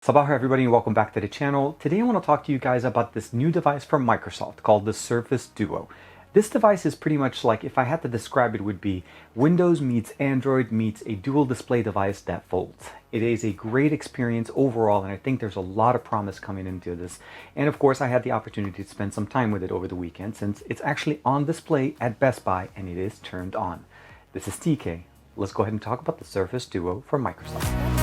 Sabah everybody and welcome back to the channel. Today I want to talk to you guys about this new device from Microsoft called the Surface Duo. This device is pretty much like, if I had to describe it, would be Windows meets Android meets a dual display device that folds. It is a great experience overall, and I think there's a lot of promise coming into this. And of course I had the opportunity to spend some time with it over the weekend since it's actually on display at Best Buy and it is turned on. This is TK. Let's go ahead and talk about the Surface Duo from Microsoft.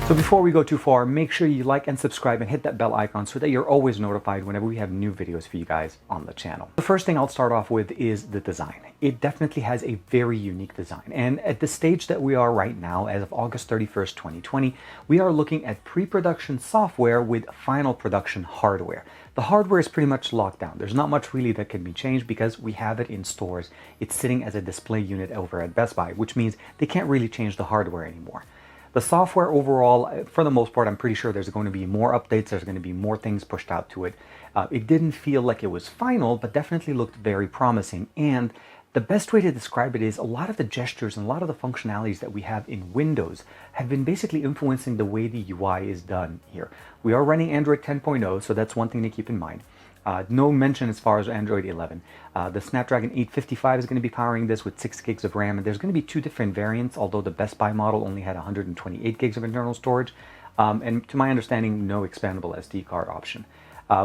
So before we go too far, make sure you like and subscribe and hit that bell icon so that you're always notified whenever we have new videos for you guys on the channel. The first thing I'll start off with is the design. It definitely has a very unique design. And at the stage that we are right now, as of August 31st, 2020, we are looking at pre-production software with final production hardware. The hardware is pretty much locked down. There's not much really that can be changed because we have it in stores. It's sitting as a display unit over at Best Buy, which means they can't really change the hardware anymore. The software overall, for the most part, I'm pretty sure there's going to be more updates. There's going to be more things pushed out to it. It didn't feel like it was final, but definitely looked very promising. And the best way to describe it is a lot of the gestures and a lot of the functionalities that we have in Windows have been basically influencing the way the UI is done here. We are running Android 10.0, so that's one thing to keep in mind. No mention as far as Android 11. The Snapdragon 855 is going to be powering this with 6 gigs of RAM, and there's going to be two different variants, although the Best Buy model only had 128 gigs of internal storage, and to my understanding, no expandable SD card option.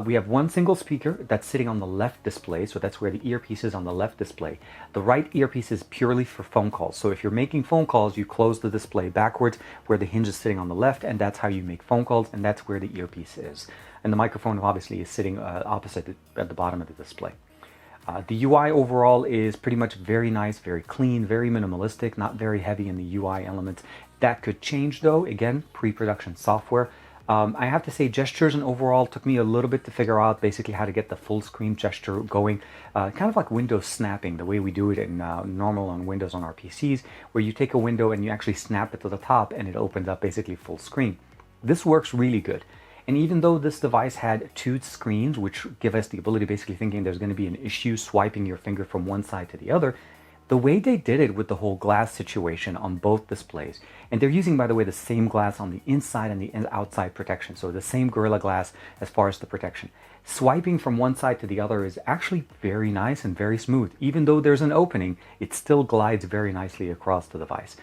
We have one single speaker that's sitting on the left display, so that's where the earpiece is on the left display. The right earpiece is purely for phone calls, so if you're making phone calls, you close the display backwards where the hinge is sitting on the left, and that's how you make phone calls, and that's where the earpiece is. And the microphone obviously is sitting opposite at the bottom of the display. The UI overall is pretty much very nice, very clean, very minimalistic, not very heavy in the UI elements. That could change though, again, pre-production software. I have to say gestures and overall took me a little bit to figure out basically how to get the full screen gesture going. Kind of like Windows snapping, the way we do it in normal on Windows on our PCs, where you take a window and you actually snap it to the top and it opens up basically full screen. This works really good. And even though this device had two screens, which give us the ability basically thinking there's going to be an issue swiping your finger from one side to the other, the way they did it with the whole glass situation on both displays, and they're using, by the way, the same glass on the inside and the outside protection, so the same Gorilla Glass as far as the protection. Swiping from one side to the other is actually very nice and very smooth. Even though there's an opening, it still glides very nicely across the device.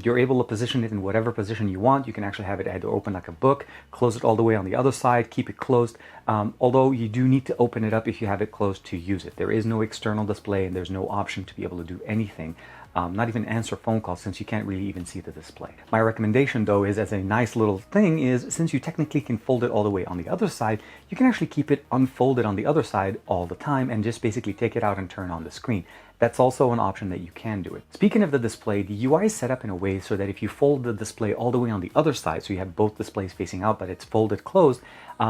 You're able to position it in whatever position you want. You can actually have it either open like a book, close it all the way on the other side, keep it closed. Although you do need to open it up if you have it closed to use it. There is no external display and there's no option to be able to do anything. Not even answer phone calls since you can't really even see the display. My recommendation though is, as a nice little thing, is since you technically can fold it all the way on the other side, you can actually keep it unfolded on the other side all the time and just basically take it out and turn on the screen. That's also an option that you can do it. Speaking of the display, the UI is set up in a way so that if you fold the display all the way on the other side, so you have both displays facing out but it's folded closed,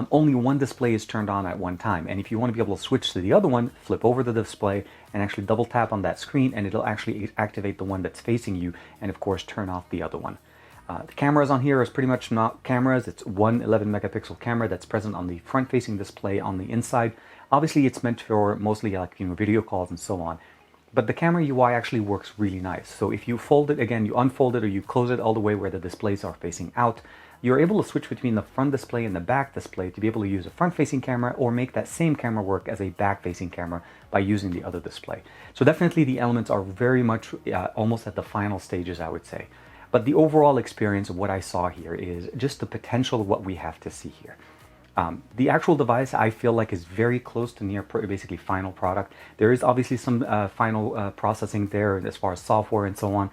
only one display is turned on at one time. And if you want to be able to switch to the other one, flip over the display and actually double tap on that screen and it'll actually activate the one that's facing you and of course turn off the other one. The cameras on here is pretty much not cameras. It's one 11 megapixel camera that's present on the front facing display on the inside. Obviously it's meant for mostly like, video calls and so on. But the camera UI actually works really nice. So if you fold it, again, you unfold it or you close it all the way where the displays are facing out, you're able to switch between the front display and the back display to be able to use a front-facing camera or make that same camera work as a back-facing camera by using the other display. So definitely the elements are very much almost at the final stages, I would say. But the overall experience of what I saw here is just the potential of what we have to see here. The actual device I feel like is very close to near basically final product. There is obviously some final processing there as far as software and so on.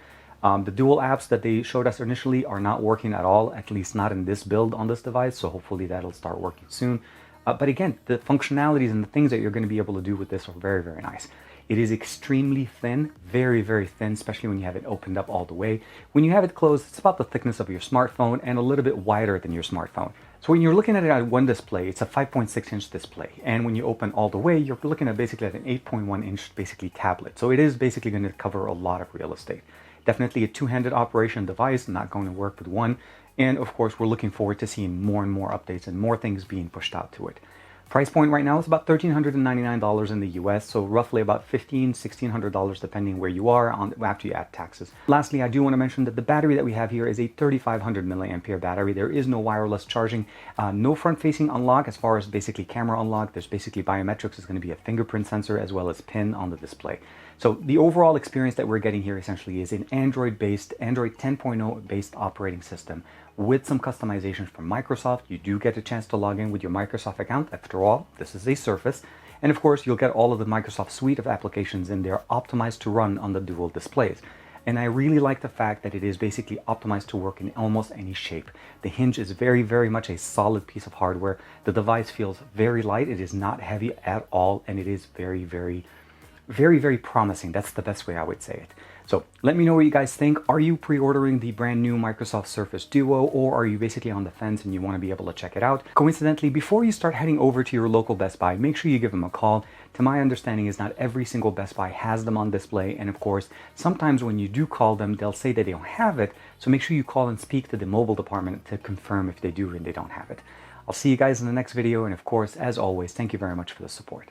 The dual apps that they showed us initially are not working at all, at least not in this build on this device, so hopefully that'll start working soon. But again, the functionalities and the things that you're going to be able to do with this are very, very nice. It is extremely thin, very, very thin, especially when you have it opened up all the way. When you have it closed, it's about the thickness of your smartphone and a little bit wider than your smartphone. So when you're looking at it on one display, it's a 5.6 inch display. And when you open all the way, you're looking at basically at an 8.1 inch basically tablet. So it is basically going to cover a lot of real estate. Definitely a two-handed operation device, not going to work with one. And of course, we're looking forward to seeing more and more updates and more things being pushed out to it. Price point right now is about $1,399 in the US, so roughly about $1,500, $1,600 depending where you are after you add taxes. Lastly, I do want to mention that the battery that we have here is a 3,500 milliampere battery. There is no wireless charging, no front-facing unlock as far as basically camera unlock. There's basically biometrics. It's going to be a fingerprint sensor as well as PIN on the display. So the overall experience that we're getting here essentially is an Android 10.0 based operating system with some customizations from Microsoft. You do get a chance to log in with your Microsoft account. After all, this is a Surface. And of course, you'll get all of the Microsoft suite of applications in there optimized to run on the dual displays. And I really like the fact that it is basically optimized to work in almost any shape. The hinge is very, very much a solid piece of hardware. The device feels very light. It is not heavy at all. And it is very, very promising. That's the best way I would say it. So let me know what you guys think. Are you pre-ordering the brand new Microsoft Surface Duo, or are you basically on the fence and you want to be able to check it out? Coincidentally, before you start heading over to your local Best Buy, make sure you give them a call. To my understanding is not every single Best Buy has them on display. And of course, sometimes when you do call them, they'll say that they don't have it. So make sure you call and speak to the mobile department to confirm if they do and they don't have it. I'll see you guys in the next video. And of course, as always, thank you very much for the support.